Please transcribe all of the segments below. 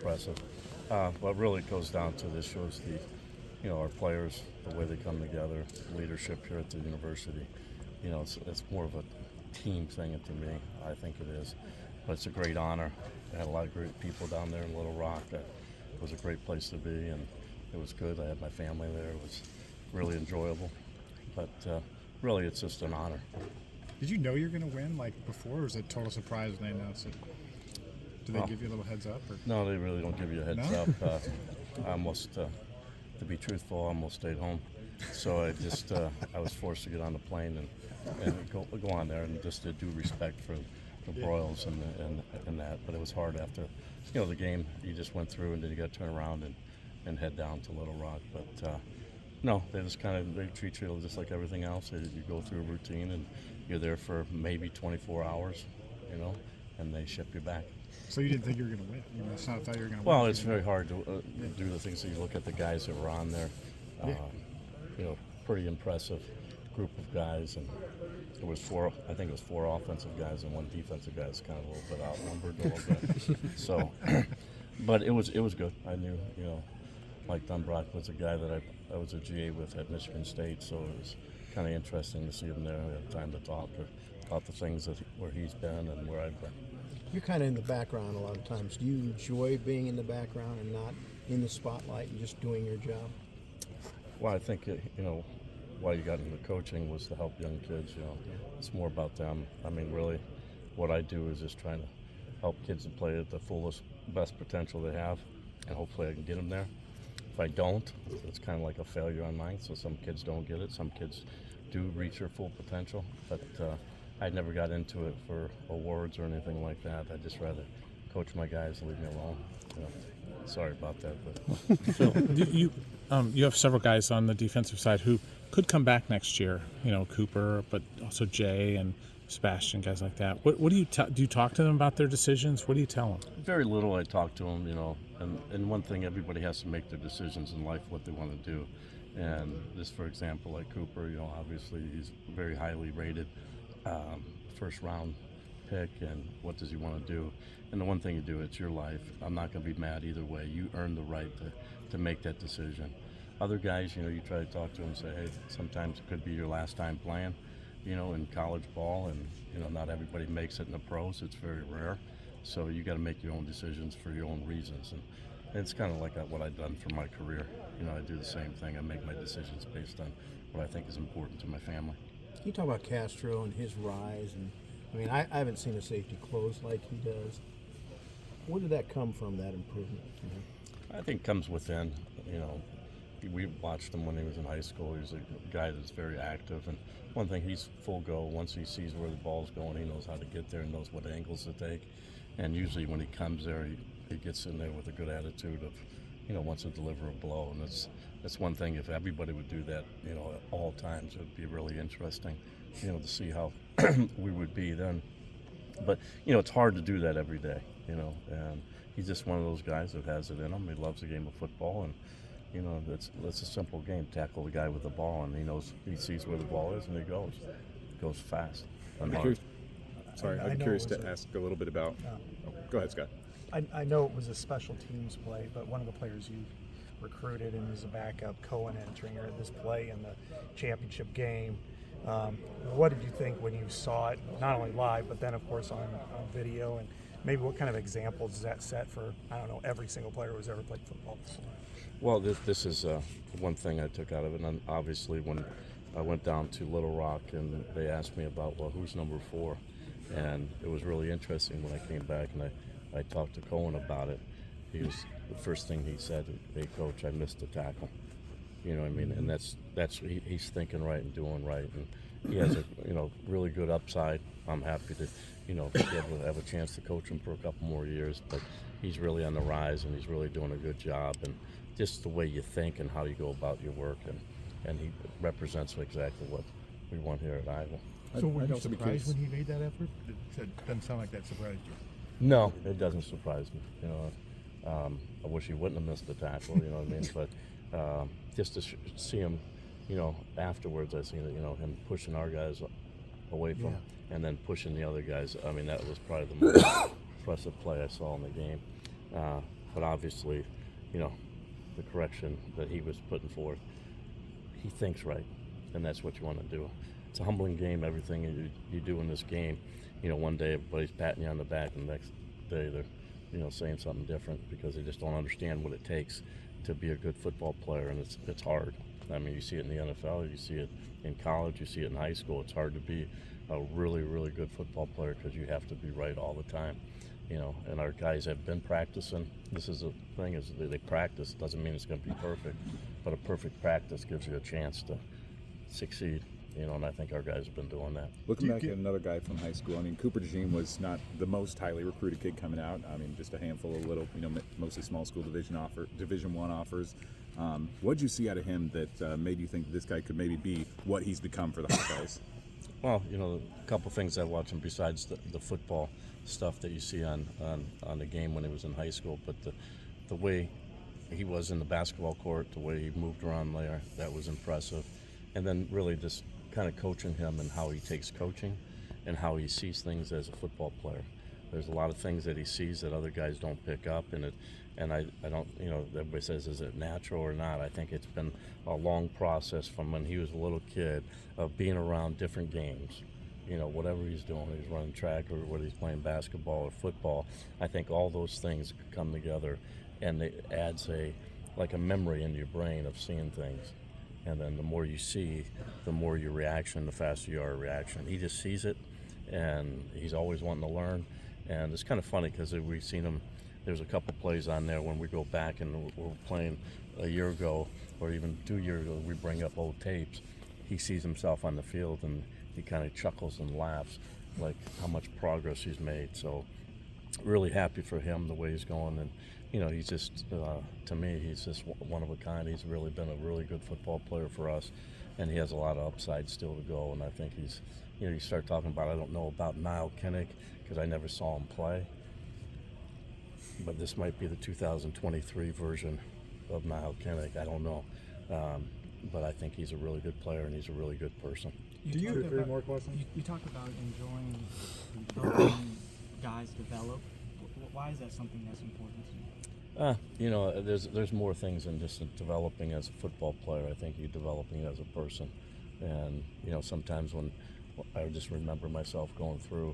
impressive. But really, it goes down to this shows our players, the way they come together, leadership here at the university. It's more of a team thing to me. I think it is, but it's a great honor. I had a lot of great people down there in Little Rock. It was a great place to be, and it was good. I had my family there. It was really enjoyable, but really, it's just an honor. Did you know you were going to win before, or was it a total surprise when they announced it? Did they give you a little heads up? Or? No, they really don't give you a heads No? up. I almost, to be truthful, I almost stayed home. So I was forced to get on the plane and go on there, and just to do respect for the Broyles and that. But it was hard after, the game. You just went through, and then you got to turn around and head down to Little Rock. But no, they just they treat you just like everything else. You go through a routine, and you're there for maybe 24 hours, and they ship you back. So you didn't think you were going to win? You must not have thought you were going to Well, win. it's very hard to do the things that you look at the guys that were on there. Pretty impressive group of guys, and it was four offensive guys and one defensive guy. It's kind of a little bit outnumbered a little bit. So, but it was good. I knew, Mike Dunbrock was a guy that I was a GA with at Michigan State, so it was kind of interesting to see him there. We had time to talk about the things where he's been and where I've been. You're kind of in the background a lot of times. Do you enjoy being in the background and not in the spotlight and just doing your job? Well, I think, why you got into coaching was to help young kids, It's more about them. I mean, really, what I do is just trying to help kids to play at the fullest, best potential they have, and hopefully I can get them there. If I don't, it's kind of like a failure on mine, so some kids don't get it. Some kids do reach their full potential, but I never got into it for awards or anything like that. I'd just rather coach my guys and leave me alone. Sorry about that, but So you have several guys on the defensive side who could come back next year. Cooper, but also Jay and Sebastian, guys like that. What do you do? You talk to them about their decisions? What do you tell them? very little I talk to them, and one thing, everybody has to make their decisions in life, what they want to do. And this, for example, like Cooper, obviously he's very highly rated, first round pick, and what does he want to do? And the one thing you do, it's your life. I'm not going to be mad either way. You earn the right to make that decision. Other guys, you try to talk to them and say, hey, sometimes it could be your last time playing, in college ball, and not everybody makes it in the pros. It's very rare. So you got to make your own decisions for your own reasons. And it's kind of like what I've done for my career. I do the same thing. I make my decisions based on what I think is important to my family. Can you talk about Castro and his rise? And I haven't seen a safety close like he does. Where did that come from, that improvement? I think it comes within, we watched him when he was in high school. He's a guy that's very active, and one thing, he's full go. Once he sees where the ball's going, he knows how to get there and knows what angles to take. And usually when he comes there, he gets in there with a good attitude of, wants to deliver a blow. And that's one thing, if everybody would do that, at all times, it would be really interesting, to see how we would be then. But, it's hard to do that every day, and he's just one of those guys that has it in him. He loves the game of football, and that's a simple game. Tackle the guy with the ball, and he sees where the ball is, and he goes fast. And hard. I'm curious to ask a little bit about. Go ahead, Scott. I know it was a special teams play, but one of the players you recruited and as a backup, Cohen, entering this play in the championship game. What did you think when you saw it, not only live, but then, of course, on video? And maybe what kind of examples does that set for, every single player who's ever played football? Well, this is one thing I took out of it. And obviously, when I went down to Little Rock and they asked me about, who's number 4? And it was really interesting when I came back and I talked to Cohen about it. The first thing he said, hey, Coach, I missed the tackle. You know what I mean? And he's thinking right and doing right. And he has a really good upside. I'm happy to be able to have a chance to coach him for a couple more years. But he's really on the rise, and he's really doing a good job. And just the way you think and how you go about your work, and he represents exactly what we want here at Iowa. So were I'd you also be surprised curious. when he made that effort? It doesn't sound like that surprised you. No, it doesn't surprise me. I wish he wouldn't have missed the tackle. You know what I mean? But just to see him, afterwards, I seen him pushing our guys away from, and then pushing the other guys. I mean, that was probably the most impressive play I saw in the game. but obviously, you know, the correction that he was putting forth, he thinks right, and that's what you want to do. It's a humbling game. Everything you do in this game, you know, one day everybody's patting you on the back, and the next day they're, you know, saying something different because they just don't understand what it takes to be a good football player, and it's hard. I mean, you see it in the NFL, you see it in college, you see it in high school. It's hard to be a really, really good football player because you have to be right all the time. You know, and our guys have been practicing. This is the thing, is they practice. Doesn't mean it's going to be perfect, but a perfect practice gives you a chance to succeed. You know, and I think our guys have been doing that. Looking back at another guy from high school, I mean, Cooper DeJean was not the most highly recruited kid coming out. I mean, just a handful of little, you know, mostly small school Division I offers. What did you see out of him that made you think this guy could maybe be what he's become for the Hawkeyes? Well, you know, a couple things I watched him besides the football stuff that you see on the game when he was in high school, but the way he was in the basketball court, the way he moved around there, that was impressive. And then really just kind of coaching him and how he takes coaching and how he sees things as a football player. There's a lot of things that he sees that other guys don't pick up, and I don't, you know, everybody says, is it natural or not? I think it's been a long process from when he was a little kid of being around different games. You know, whatever he's doing, he's running track or whether he's playing basketball or football, I think all those things come together and it adds a memory in your brain of seeing things. And then the more you see, the more your reaction, the faster you are reaction. He just sees it, and he's always wanting to learn. And it's kind of funny because we've seen him, there's a couple plays on there when we go back and we're playing a year ago or even 2 years ago, we bring up old tapes. He sees himself on the field and he kind of chuckles and laughs like how much progress he's made. So really happy for him the way he's going. And you know, he's just, to me, he's just one of a kind. He's really been a really good football player for us, and he has a lot of upside still to go. And I think he's, you know, you start talking about, I don't know about Niall Kinnick because I never saw him play, but this might be the 2023 version of Niall Kinnick. I don't know, but I think he's a really good player and he's a really good person. Three more questions? You talk about enjoying helping guys develop. Why is that something that's important to you? You know, there's more things than just developing as a football player. I think you're developing as a person. And, you know, sometimes when I just remember myself going through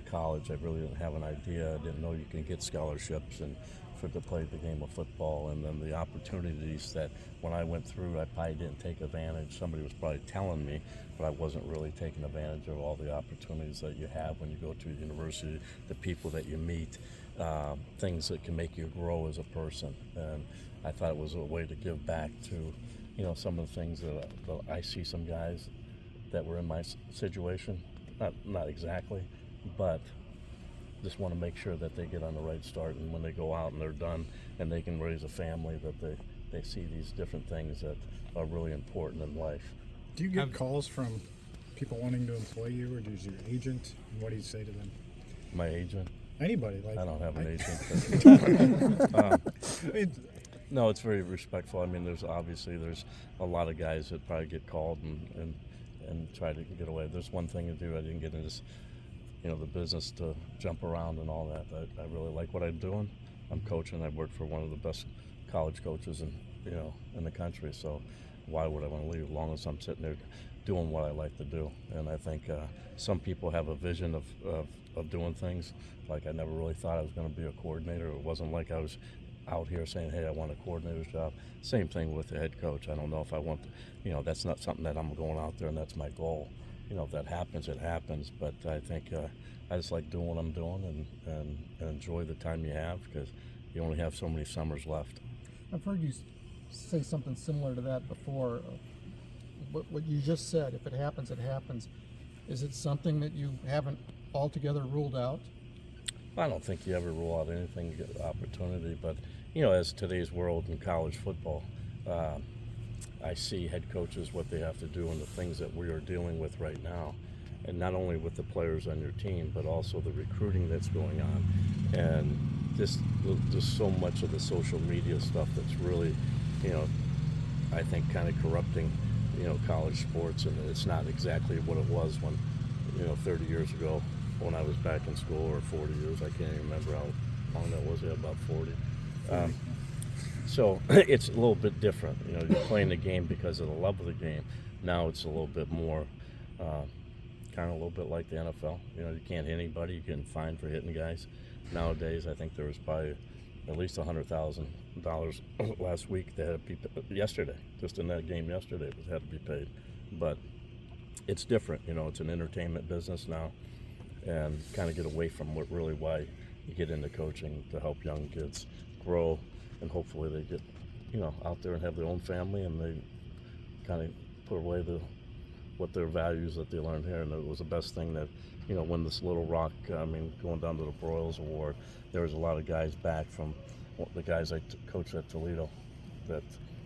college, I really didn't have an idea. I didn't know you can get scholarships and to play the game of football. And then the opportunities that when I went through, I probably didn't take advantage. Somebody was probably telling me, but I wasn't really taking advantage of all the opportunities that you have when you go to university, the people that you meet. Things that can make you grow as a person, and I thought it was a way to give back to, you know, some of the things that I see some guys that were in my situation, not exactly, but just want to make sure that they get on the right start, and when they go out and they're done and they can raise a family, that they see these different things that are really important in life. Do you get calls from people wanting to employ you, or does your agent? What do you say to them? My agent? Anybody? Like, I don't have an agent. agent. No, it's very respectful. I mean, there's a lot of guys that probably get called and try to get away. There's one thing to do. I didn't get into this, you know, the business to jump around and all that. I really like what I'm doing. I'm coaching. I work for one of the best college coaches in the country. So why would I want to leave as long as I'm sitting there doing what I like to do? And I think some people have a vision of doing things. Like I never really thought I was going to be a coordinator. It wasn't like I was out here saying, hey, I want a coordinator's job. Same thing with the head coach. I don't know if I want, you know, that's not something that I'm going out there and that's my goal. You know, if that happens, it happens. But I think I just like doing what I'm doing and enjoy the time you have because you only have so many summers left. I've heard you say something similar to that before. What you just said, if it happens, it happens. Is it something that you haven't altogether ruled out? I don't think you ever rule out anything, opportunity, but you know, as today's world in college football, I see head coaches, what they have to do and the things that we are dealing with right now, and not only with the players on your team, but also the recruiting that's going on, and just so much of the social media stuff that's really, you know, I think kind of corrupting, you know, college sports, and it's not exactly what it was when, you know, 30 years ago when I was back in school, or 40 years, I can't even remember how long that was, about 40. So it's a little bit different. You know, you're playing the game because of the love of the game. Now it's a little bit more, kind of a little bit like the NFL. You know, you can't hit anybody. You get fined for hitting guys. Nowadays, I think there was probably at least $100,000 last week that had to be yesterday. Just in that game yesterday, it had to be paid. But it's different. You know, it's an entertainment business now, and kind of get away from what really why you get into coaching, to help young kids grow, and hopefully they get, you know, out there and have their own family, and they kind of put away what their values that they learned here. And it was the best thing that, you know, when this Little Rock, I mean, going down to the Broyles Award, there was a lot of guys back from the guys I coached at Toledo that,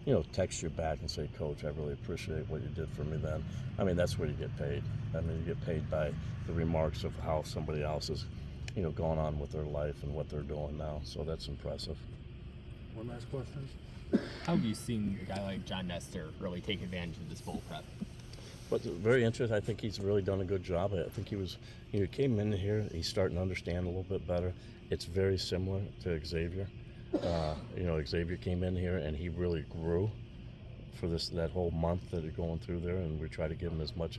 you know, text you back and say, Coach, I really appreciate what you did for me then. I mean, that's where you get paid. I mean, you get paid by the remarks of how somebody else is, you know, going on with their life and what they're doing now. So that's impressive. One last question. How have you seen a guy like John Nestor really take advantage of this bowl prep? But very interesting. I think he's really done a good job. I think he came in here, he's starting to understand a little bit better. It's very similar to Xavier. You know, Xavier came in here and he really grew for that whole month that you're going through there, and we try to give him as much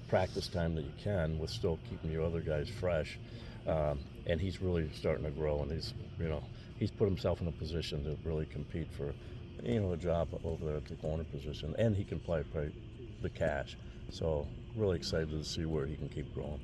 practice time that you can with still keeping your other guys fresh. And he's really starting to grow, and he's put himself in a position to really compete for, you know, a job over there at the corner position, and he can play the cash. So really excited to see where he can keep growing.